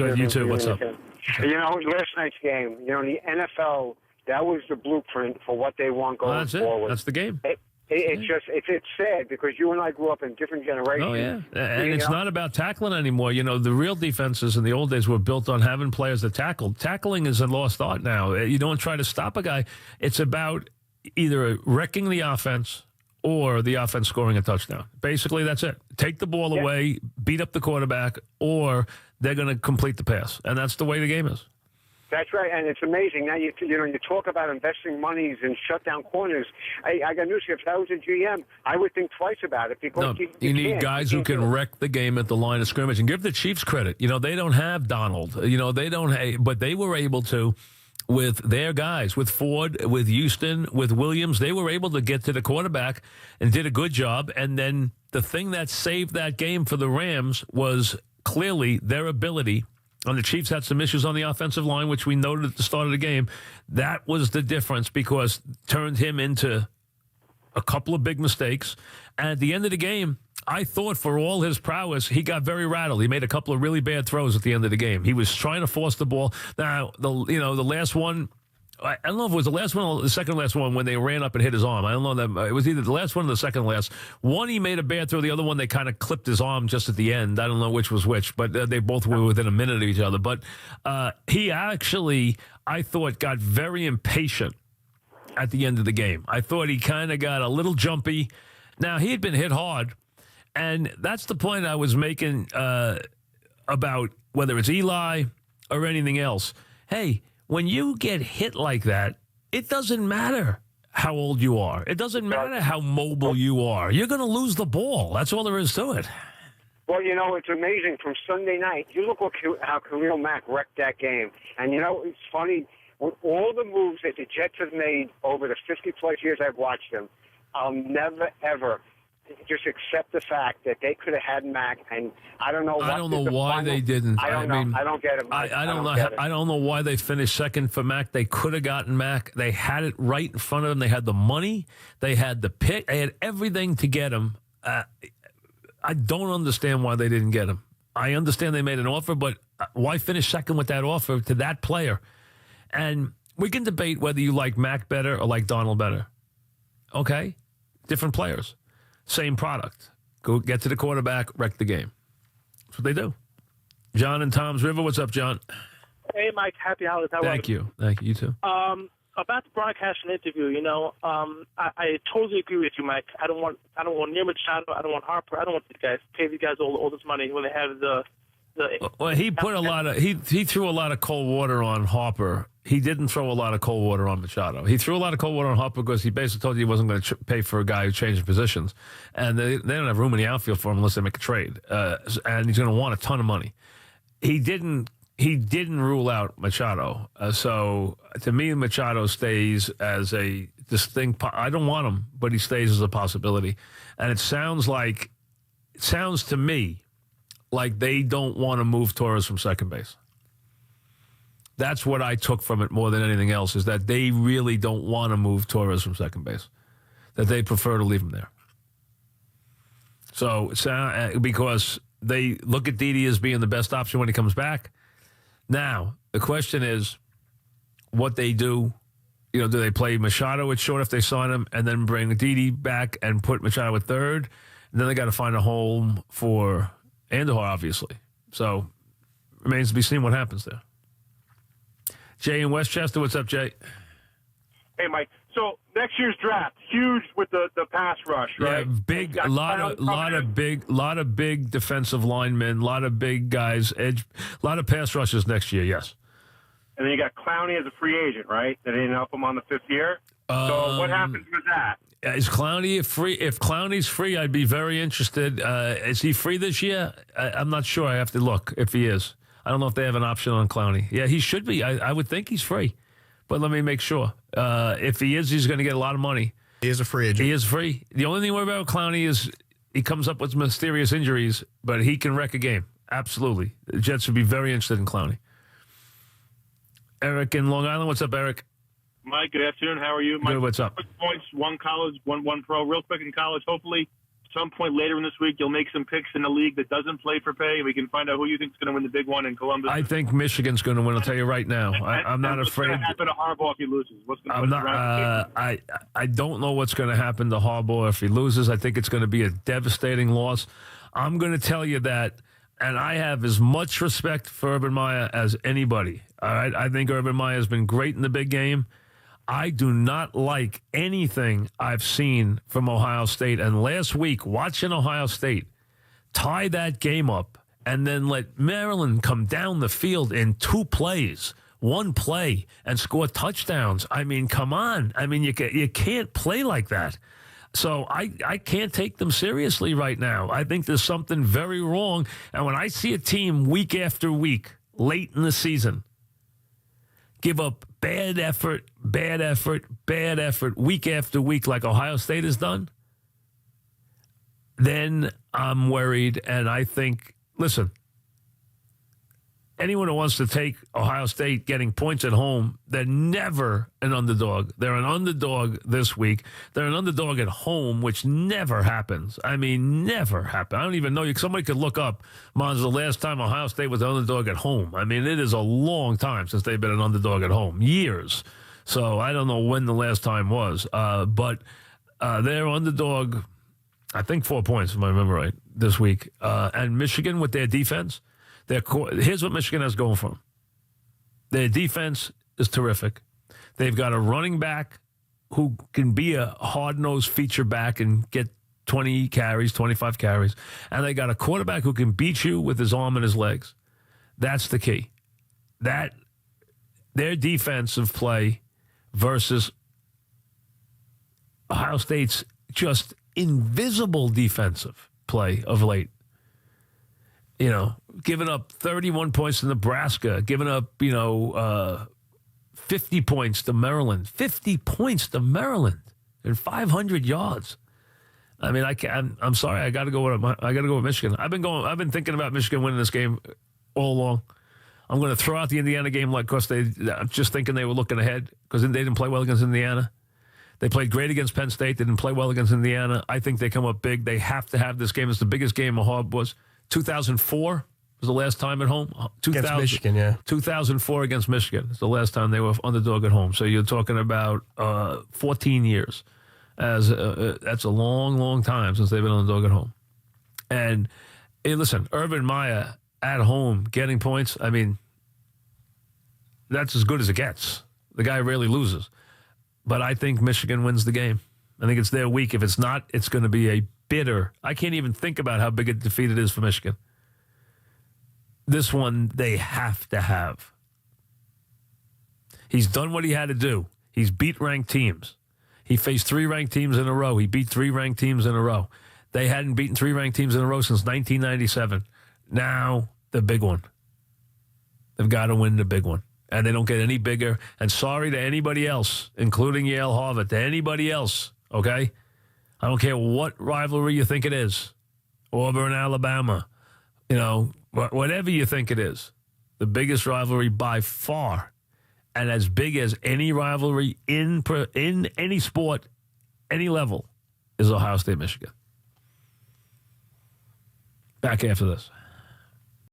Good, you too. What's up? Last night's game, the NFL, that was the blueprint for what they want going forward. That's the game. It's sad because you and I grew up in different generations. Oh, yeah. And it's not about tackling anymore. The real defenses in the old days were built on having players that tackle. Tackling is a lost art now. You don't try to stop a guy. It's about either wrecking the offense or the offense scoring a touchdown. Basically, that's it. Take the ball away, beat up the quarterback, or they're going to complete the pass. And that's the way the game is. That's right, and it's amazing. Now, you talk about investing monies in shutdown corners. I got news here. If I was a GM, I would think twice about it because you need guys who can wreck the game at the line of scrimmage. And give the Chiefs credit. They don't have Donald. They don't. But they were able to, with their guys, with Ford, with Houston, with Williams, they were able to get to the quarterback and did a good job. And then the thing that saved that game for the Rams was clearly their ability. And the Chiefs had some issues on the offensive line, which we noted at the start of the game. That was the difference because it turned him into a couple of big mistakes. And at the end of the game, I thought for all his prowess, he got very rattled. He made a couple of really bad throws at the end of the game. He was trying to force the ball. Now, the last one, I don't know if it was the last one or the second last one when they ran up and hit his arm. I don't know that it was either the last one or the second last. One, he made a bad throw. The other one, they kind of clipped his arm just at the end. I don't know which was which, but they both were within a minute of each other. But he actually, I thought, got very impatient at the end of the game. I thought he kind of got a little jumpy. Now, he had been hit hard, and that's the point I was making about whether it's Eli or anything else. Hey, when you get hit like that, it doesn't matter how old you are. It doesn't matter how mobile you are. You're going to lose the ball. That's all there is to it. Well, it's amazing. From Sunday night, you look how Khalil Mack wrecked that game. And, it's funny, with all the moves that the Jets have made over the 50-plus years I've watched them, I'll never, ever just accept the fact that they could have had Mack, and I don't know why they didn't. I don't get it. I don't know why they finished second for Mack. They could have gotten Mack. They had it right in front of them. They had the money. They had the pick. They had everything to get him. I don't understand why they didn't get him. I understand they made an offer, but why finish second with that offer to that player? And we can debate whether you like Mack better or like Donald better. Okay? Different players. Same product. Go get to the quarterback, wreck the game. That's what they do. John in Tom's River. What's up, John? Hey, Mike. Happy holidays. Thank you. You too. About the broadcasting interview, I totally agree with you, Mike. I don't want near Machado. I don't want Harper. I don't want these guys. Pay these guys all this money when they have the. Well, he put a lot of he threw a lot of cold water on Harper. He didn't throw a lot of cold water on Machado. He threw a lot of cold water on Harper because he basically told you he wasn't going to pay for a guy who changed positions, and they don't have room in the outfield for him unless they make a trade. And he's going to want a ton of money. He didn't rule out Machado. So to me, Machado stays as a distinct. I don't want him, but he stays as a possibility. And it sounds to me like they don't want to move Torres from second base. That's what I took from it more than anything else, is that they really don't want to move Torres from second base, that they prefer to leave him there. So because they look at Didi as being the best option when he comes back. Now, the question is what they do. Do they play Machado at short if they sign him and then bring Didi back and put Machado at third? And then they got to find a home for Andujar, obviously. So remains to be seen what happens there. Jay in Westchester. What's up, Jay? Hey, Mike. So next year's draft, huge with the pass rush, right? Yeah, big, a lot of big defensive linemen, a lot of big guys, a lot of pass rushes next year. Yes. And then you got Clowney as a free agent, right? They didn't help him on the fifth year. So what happens with that? Is Clowney free? If Clowney's free, I'd be very interested. Is he free this year? I'm not sure. I have to look if he is. I don't know if they have an option on Clowney. Yeah, he should be. I would think he's free. But let me make sure. If he is, he's going to get a lot of money. He is a free agent. He is free. The only thing worry about Clowney is he comes up with mysterious injuries, but he can wreck a game. Absolutely. The Jets would be very interested in Clowney. Eric in Long Island. What's up, Eric? Mike, good afternoon. How are you? Good, what's up? Quick points, one college, one pro. Real quick in college, hopefully some point later in this week you'll make some picks in the league that doesn't play for pay. We can find out who you think is going to win the big one in Columbus. I think Michigan's going to win. I'll tell you right now. I'm not afraid. What's going to happen to Harbaugh if he loses? What's going to I don't know what's going to happen to Harbaugh if he loses. I think it's going to be a devastating loss. I'm going to tell you that, and I have as much respect for Urban Meyer as anybody. All right, I think Urban Meyer has been great in the big game. I do not like anything I've seen from Ohio State. And last week, watching Ohio State tie that game up and then let Maryland come down the field in 2 plays, 1 play, and score touchdowns. I mean, come on. I mean, you can't play like that. So I can't take them seriously right now. I think there's something very wrong. And when I see a team week after week, late in the season, give up bad effort, week after week like Ohio State has done, then I'm worried. And I think, listen, anyone who wants to take Ohio State getting points at home, they're never an underdog. They're an underdog this week. They're an underdog at home, which never happens. I mean, never happened. I don't even know. Somebody could look up, Mons, the last time Ohio State was an underdog at home. I mean, it is a long time since they've been an underdog at home. Years. So I don't know when the last time was. But they're underdog, I think 4 points, if I remember right, this week. And Michigan with their defense, here's what Michigan has going for them. Their defense is terrific. They've got a running back who can be a hard-nosed feature back and get 20 carries, 25 carries. And they got a quarterback who can beat you with his arm and his legs. That's the key. Their defensive play versus Ohio State's just invisible defensive play of late. Giving up 31 points to Nebraska, giving up, 50 points to Maryland. 50 points to Maryland and 500 yards. I mean, I'm sorry, I got to go with Michigan. I've been thinking about Michigan winning this game all along. I'm going to throw out the Indiana game, because I'm just thinking they were looking ahead because they didn't play well against Indiana. They played great against Penn State. They didn't play well against Indiana. I think they come up big. They have to have this game. It's the biggest game of Harbaugh's. 2004 was the last time at home. Against Michigan, yeah. 2004 against Michigan. It's the last time they were underdog at home. So you're talking about 14 years. That's a long, long time since they've been underdog at home. And hey, listen, Urban Meyer at home getting points, I mean, that's as good as it gets. The guy rarely loses. But I think Michigan wins the game. I think it's their week. If it's not, it's going to be a bitter. I can't even think about how big a defeat it is for Michigan. This one, they have to have. He's done what he had to do. He's beat ranked teams. He faced 3 ranked teams in a row. He beat 3 ranked teams in a row. They hadn't beaten 3 ranked teams in a row since 1997. Now, the big one. They've got to win the big one. And they don't get any bigger. And sorry to anybody else, including Yale, Harvard, to anybody else, okay? I don't care what rivalry you think it is. Auburn, Alabama, whatever you think it is. The biggest rivalry by far, and as big as any rivalry in any sport, any level, is Ohio State, Michigan. Back after this.